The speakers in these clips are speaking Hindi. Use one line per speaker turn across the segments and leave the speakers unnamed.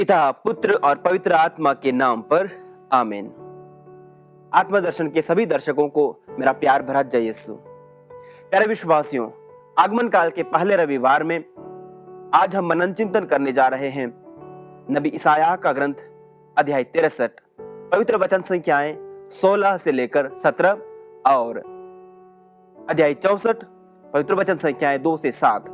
पिता, पुत्र और पवित्र आत्मा के नाम पर आमीन। आत्मदर्शन के सभी दर्शकों को मेरा प्यार भरा जय यीशु। प्यारे विश्वासियों, आगमन काल के पहले रविवार में आज हम मनन चिंतन करने जा रहे हैं नबी ईसाया का ग्रंथ अध्याय 63, पवित्र वचन संख्याएं 16 से लेकर 17 और अध्याय 64, पवित्र वचन संख्याएं 2 से 7।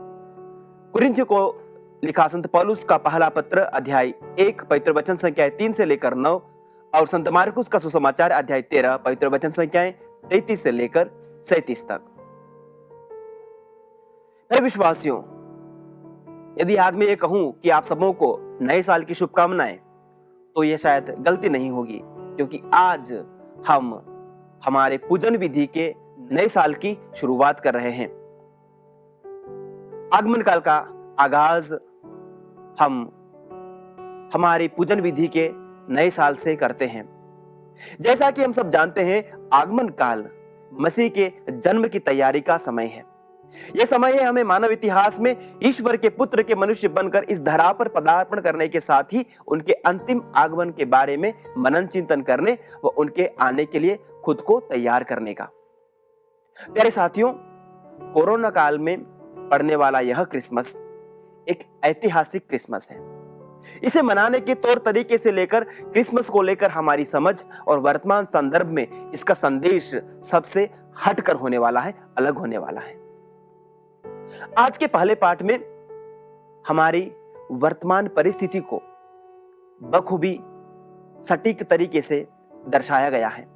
कुरिन्थियों को लिखा संत पौलुस का पहला पत्र अध्याय 1 पवित्र वचन संख्याएं 3 से लेकर 9 और संत मार्कुस का सुसमाचार अध्याय 13 पवित्र वचन संख्याएं 33 से लेकर 37 तक। मेरे विश्वासियों, यदि आज मैं ये कहूं कि आप सबों को नए साल की शुभकामनाएं, तो यह शायद गलती नहीं होगी, क्योंकि आज हम हमारे पूजन विधि के नए साल की शुरुआत कर रहे हैं। आगमन काल का आगाज हम हमारी पूजन विधि के नए साल से करते हैं। जैसा कि हम सब जानते हैं, आगमन काल मसीह के जन्म की तैयारी का समय है। यह समय है हमें मानव इतिहास में ईश्वर के पुत्र के मनुष्य बनकर इस धरा पर पदार्पण करने के साथ ही उनके अंतिम आगमन के बारे में मनन चिंतन करने व उनके आने के लिए खुद को तैयार करने का। प्यारे साथियों, कोरोना काल में पड़ने वाला यह क्रिसमस एक ऐतिहासिक क्रिसमस है। इसे मनाने के तौर तरीके से लेकर क्रिसमस को लेकर हमारी समझ और वर्तमान संदर्भ में इसका संदेश सबसे हटकर होने वाला है, अलग होने वाला है। आज के पहले पाठ में हमारी वर्तमान परिस्थिति को बखूबी सटीक तरीके से दर्शाया गया है।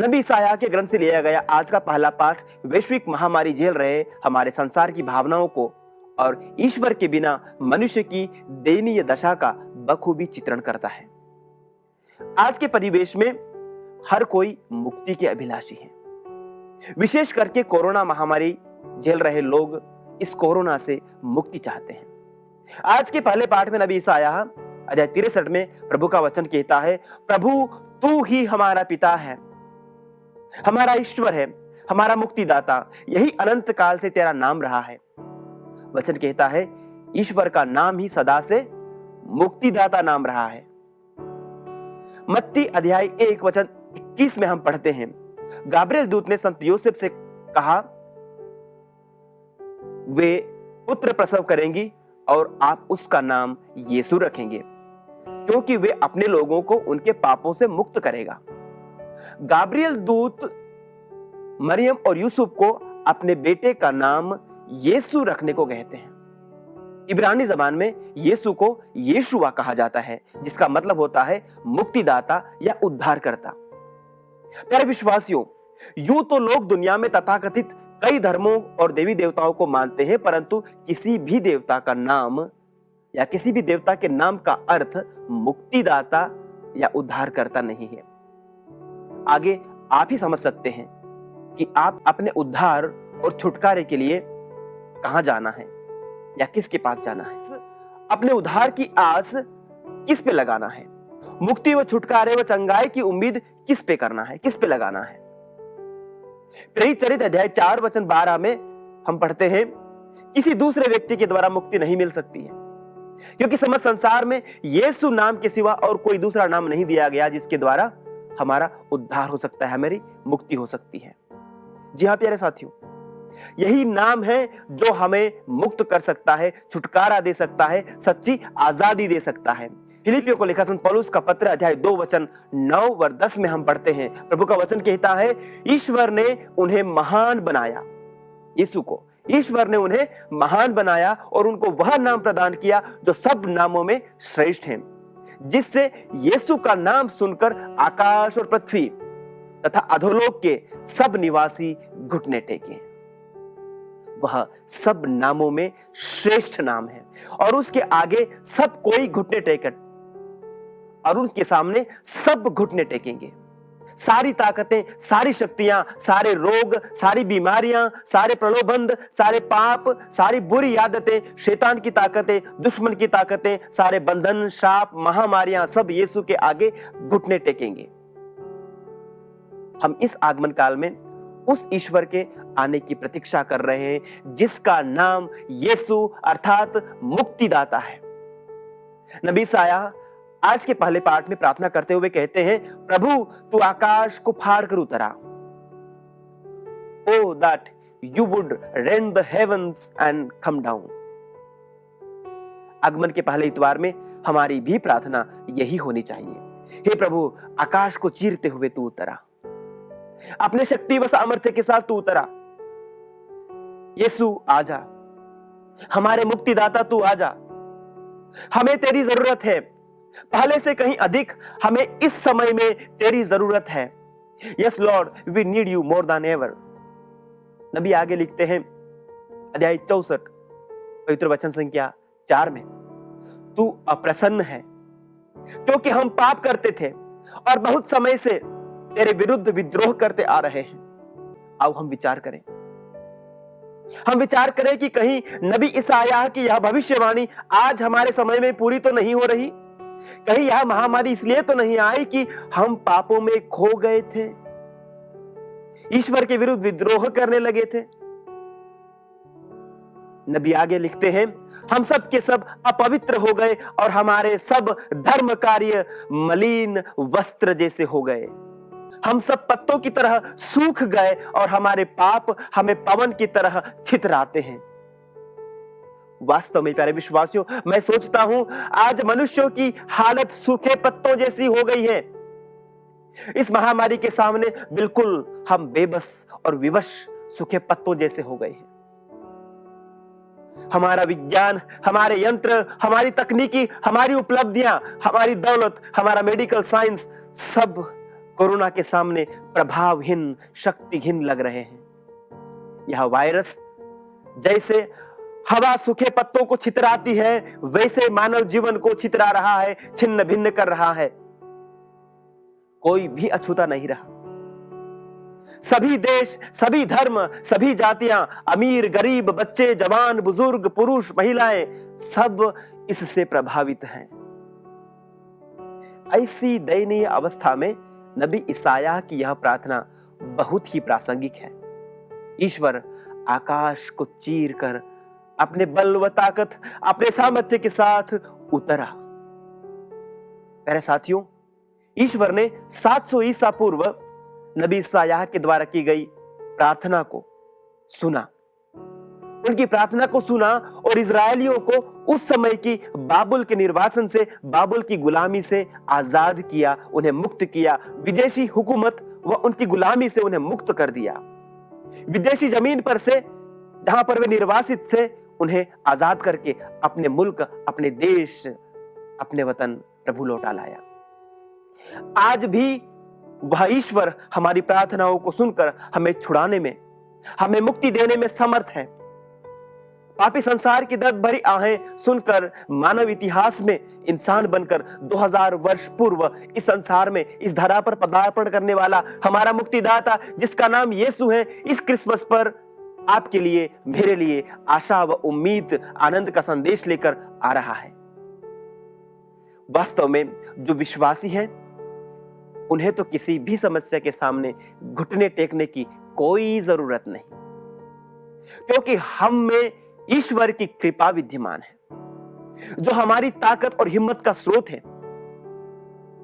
नबी ईसाया के ग्रंथ से लिया गया आज का पहला पाठ वैश्विक महामारी झेल रहे हमारे संसार की भावनाओं को और ईश्वर के बिना मनुष्य की दयनीय दशा का बखूबी चित्रण करता है। आज के परिवेश में हर कोई मुक्ति के अभिलाषी है। विशेष करके कोरोना महामारी झेल रहे लोग इस कोरोना से मुक्ति चाहते हैं। आज के पहले पाठ में नबी ईसाया अध्याय 63 में प्रभु का वचन कहता है, प्रभु तू ही हमारा पिता है, हमारा ईश्वर है, हमारा मुक्तिदाता, यही अनंत काल से तेरा नाम रहा है। वचन कहता है ईश्वर का नाम ही सदा से मुक्तिदाता नाम रहा है। मत्ती अध्याय 1 वचन 21 में हम पढ़ते हैं, गाब्रिएल दूत ने संत यूसुफ से कहा, वे पुत्र प्रसव करेंगी और आप उसका नाम यीशु रखेंगे, क्योंकि वे अपने लोगों को उनके पापों से मुक्त करेगा। गाब्रिएल दूत मरियम और यूसुफ को अपने बेटे का नाम यीशु रखने को कहते हैं। इब्रानी जबान में यीशु को यीशुआ कहा जाता है, जिसका मतलब होता है मुक्तिदाता या उद्धारकर्ता। प्यारे विश्वासियों, यूं तो लोग दुनिया में तथाकथित कई धर्मों और देवी देवताओं को मानते हैं, परंतु किसी भी देवता का नाम या किसी भी देवता के नाम का अर्थ मुक्तिदाता या उद्धारकर्ता नहीं है। आगे आप ही समझ सकते हैं कि आप अपने उद्धार और छुटकारे के लिए कहां जाना है या किसके पास जाना है। अपने उद्धार की आस किस पे लगाना है, मुक्ति व छुटकारे व चंगाई की उम्मीद किस पे करना है, किस पे लगाना है। प्रेरित चरित्र अध्याय 4 वचन 12 में हम पढ़ते हैं, किसी दूसरे व्यक्ति के द्वारा मुक्ति नहीं मिल सकती है, क्योंकि समस्त संसार में यीशु नाम के सिवा और कोई दूसरा नाम नहीं दिया गया जिसके द्वारा हमारा उद्धार हो सकता है, हमारी मुक्ति हो सकती है। जी हाँ प्यारे साथियों, यही नाम है जो हमें मुक्त कर सकता है, छुटकारा दे सकता है, सच्ची आजादी दे सकता है। फिलिपियों को लिखा संत पौलुस का पत्र अध्याय 2 वचन 9 व 10 में हम पढ़ते हैं, प्रभु का वचन कहता है, ईश्वर ने उन्हें महान बनाया, यीशु को ईश्वर ने उन्हें महान बनाया और उनको वह नाम प्रदान किया जो सब नामों में श्रेष्ठ है, जिससे यीशु का नाम सुनकर आकाश और पृथ्वी तथा अधोलोक के सब निवासी घुटने टेके। वह सब नामों में श्रेष्ठ नाम है और उसके आगे सब कोई घुटने टेके और उनके सामने सब घुटने टेकेंगे। सारी ताकतें, सारी शक्तियां, सारे रोग, सारी बीमारियां, सारे प्रलोभन, सारे पाप, सारी बुरी आदतें, शैतान की ताकतें, दुश्मन की ताकतें, सारे बंधन, शाप, महामारियां सब यीशु के आगे घुटने टेकेंगे। हम इस आगमन काल में उस ईश्वर के आने की प्रतीक्षा कर रहे हैं जिसका नाम यीशु अर्थात मुक्तिदाता है। नबी ईसाया आज के पहले पाठ में प्रार्थना करते हुए कहते हैं, प्रभु तू आकाश को फाड़ कर उतरा। Oh that you would rend the heavens and come down। आगमन के पहले इतवार में हमारी भी प्रार्थना यही होनी चाहिए। हे प्रभु आकाश को चीरते हुए तू उतरा, अपने शक्ति व सामर्थ्य के साथ तू उतरा। यीशु आजा, हमारे मुक्तिदाता तू आजा। हमें तेरी जरूरत है, पहले से कहीं अधिक हमें इस समय में तेरी जरूरत है। Yes lord, we need you more than ever. नबी आगे लिखते हैं अध्याय 64 पवित्र वचन संख्या 4 में, तू अप्रसन्न है क्योंकि हम पाप करते थे और बहुत समय से तेरे विरुद्ध विद्रोह करते आ रहे हैं। आओ हम विचार करें, कि कहीं नबी ईसाया की यह भविष्यवाणी आज हमारे समय में पूरी तो नहीं हो रही। कहीं यह महामारी इसलिए तो नहीं आई कि हम पापों में खो गए थे, ईश्वर के विरुद्ध विद्रोह करने लगे थे। नबी आगे लिखते हैं, हम सब के सब अपवित्र हो गए और हमारे सब धर्म कार्य मलिन वस्त्र जैसे हो गए। हम सब पत्तों की तरह सूख गए और हमारे पाप हमें पवन की तरह छितराते हैं। वास्तव में प्यारे विश्वासियों, मैं सोचता हूं आज मनुष्यों की हालत सूखे पत्तों जैसी हो गई है। इस महामारी के सामने बिल्कुल हम बेबस और विवश सूखे पत्तों जैसे हो गए हैं। हमारा विज्ञान, हमारे यंत्र, हमारी तकनीकी, हमारी उपलब्धियां, हमारी दौलत, हमारा मेडिकल साइंस सब कोरोना के सामने प्रभावहीन, शक्तिहीन लग रहे हैं। यह वायरस जैसे हवा सूखे पत्तों को छितराती है, वैसे मानव जीवन को छितरा रहा है, छिन्न भिन्न कर रहा है। कोई भी अछूता नहीं रहा। सभी देश, सभी धर्म, सभी जातियां, अमीर गरीब, बच्चे जवान बुजुर्ग, पुरुष महिलाएं, सब इससे प्रभावित हैं। ऐसी दयनीय अवस्था में नबी ईसाया की यह प्रार्थना बहुत ही प्रासंगिक है। ईश्वर आकाश को चीर कर अपने बल व ताकत, अपने सामर्थ्य के साथ उतरा। प्यारे साथियों, ईश्वर ने 700 ईसा पूर्व नबी ईसाया के द्वारा की गई प्रार्थना को सुना, उनकी प्रार्थना को सुना और इजरायलियों को उस समय की बाबुल के निर्वासन से, बाबुल की गुलामी से आजाद किया, उन्हें मुक्त किया। विदेशी हुकूमत व उनकी गुलामी से उन्हें मुक्त कर दिया। विदेशी जमीन पर से जहां पर वे निर्वासित थे, उन्हें आजाद करके अपने मुल्क, अपने देश, अपने वतन प्रभु लौटा लाया। आज भी वह ईश्वर हमारी प्रार्थनाओं को सुनकर हमें छुड़ाने में, हमें मुक्ति देने में समर्थ है। पापी संसार की दर्द भरी आहें सुनकर मानव इतिहास में इंसान बनकर 2000 वर्ष पूर्व इस संसार में, इस धरा पर पदार्पण करने वाला हमारा मुक्तिदाता, जिसका नाम यीशु है, इस क्रिसमस पर आपके लिए, मेरे लिए आशा व उम्मीद, आनंद का संदेश लेकर आ रहा है। वास्तव में जो विश्वासी हैं, उन्हें तो किसी भी समस्या के सामने घुटने टेकने की कोई जरूरत नहीं, क्योंकि हम में ईश्वर की कृपा विद्यमान है, जो हमारी ताकत और हिम्मत का स्रोत है।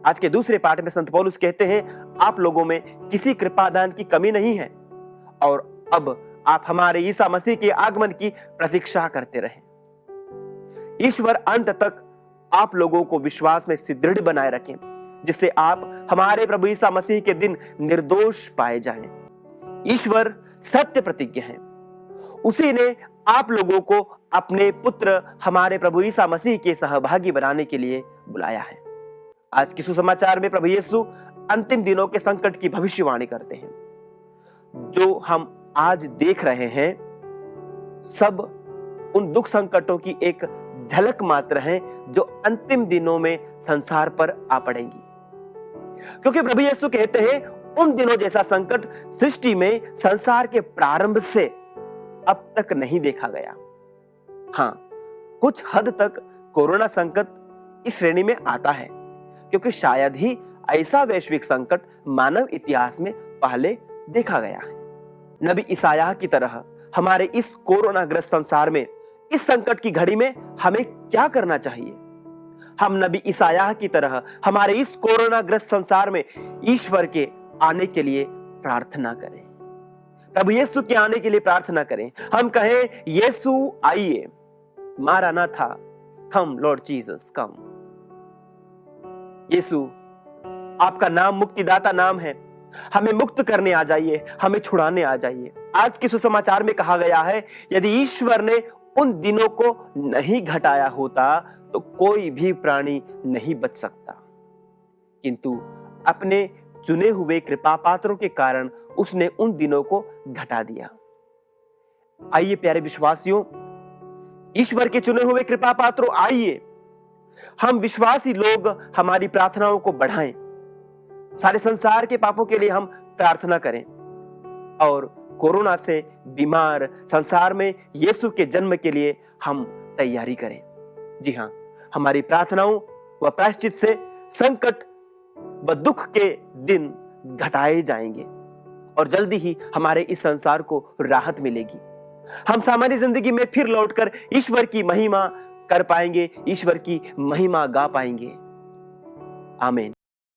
आज के दूसरे पाठ में संत पौलुस कहते हैं, आप लोगों में किसी कृपादान की कमी नहीं है और अब आप हमारे ईसा मसीह के आगमन की प्रतीक्षा करते रहें। ईश्वर अंत तक आप लोगों को विश्वास में सुदृढ़ बनाए रखें, जिससे आप हमारे प्रभु ईसा मसीह के दिन निर्दोष पाए जाएं। ईश्वर सत्य प्रतिज्ञ है, उसी ने आप लोगों को अपने पुत्र हमारे प्रभु ईसा मसीह के सहभागी बनाने के लिए बुलाया है। आज के सुसमाचार में प्रभु यीशु अंतिम दिनों के संकट की भविष्यवाणी करते हैं। जो हम आज देख रहे हैं, सब उन दुख संकटों की एक झलक मात्र है जो अंतिम दिनों में संसार पर आ पड़ेंगी। क्योंकि प्रभु यीशु कहते हैं, उन दिनों जैसा संकट सृष्टि में संसार के प्रारंभ से अब तक नहीं देखा गया। हां, कुछ हद तक कोरोना संकट इस श्रेणी में आता है, क्योंकि शायद ही ऐसा वैश्विक संकट मानव इतिहास में पहले देखा गया है। नबी ईसाया की तरह हमारे इस कोरोना ग्रस्त संसार में, इस संकट की घड़ी में हमें क्या करना चाहिए? हम नबी ईसायाह की तरह हमारे इस कोरोना ग्रस्त संसार में ईश्वर के आने के लिए प्रार्थना करें। प्रभु यीशु के आने के लिए प्रार्थना करें। हम कहें, यीशु आइए, मारानाथा, कम लॉर्ड जीसस कम। यीशु, आपका नाम मुक्तिदाता नाम है। हमें मुक्त करने आ जाइए, हमें छुड़ाने आ जाइए। आज के सुसमाचार में कहा गया है, यदि ईश्वर ने उन दिनों को नहीं घटाया होता तो कोई भी प्राणी नहीं बच सकता, किंतु अपने चुने हुए कृपा पात्रों के कारण उसने उन दिनों को घटा दिया। आइए प्यारे विश्वासियों, ईश्वर के चुने हुए कृपा पात्रों, आइए हम विश्वासी लोग हमारी प्रार्थनाओं को बढ़ाएं। सारे संसार के पापों के लिए हम प्रार्थना करें और कोरोना से बीमार संसार में यीशु के जन्म के लिए हम तैयारी करें। जी हां, हमारी प्रार्थनाओं व प्रायश्चित से संकट व दुख के दिन घटाए जाएंगे और जल्दी ही हमारे इस संसार को राहत मिलेगी। हम सामान्य जिंदगी में फिर लौटकर ईश्वर की महिमा कर पाएंगे, ईश्वर की महिमा गा पाएंगे। आमीन।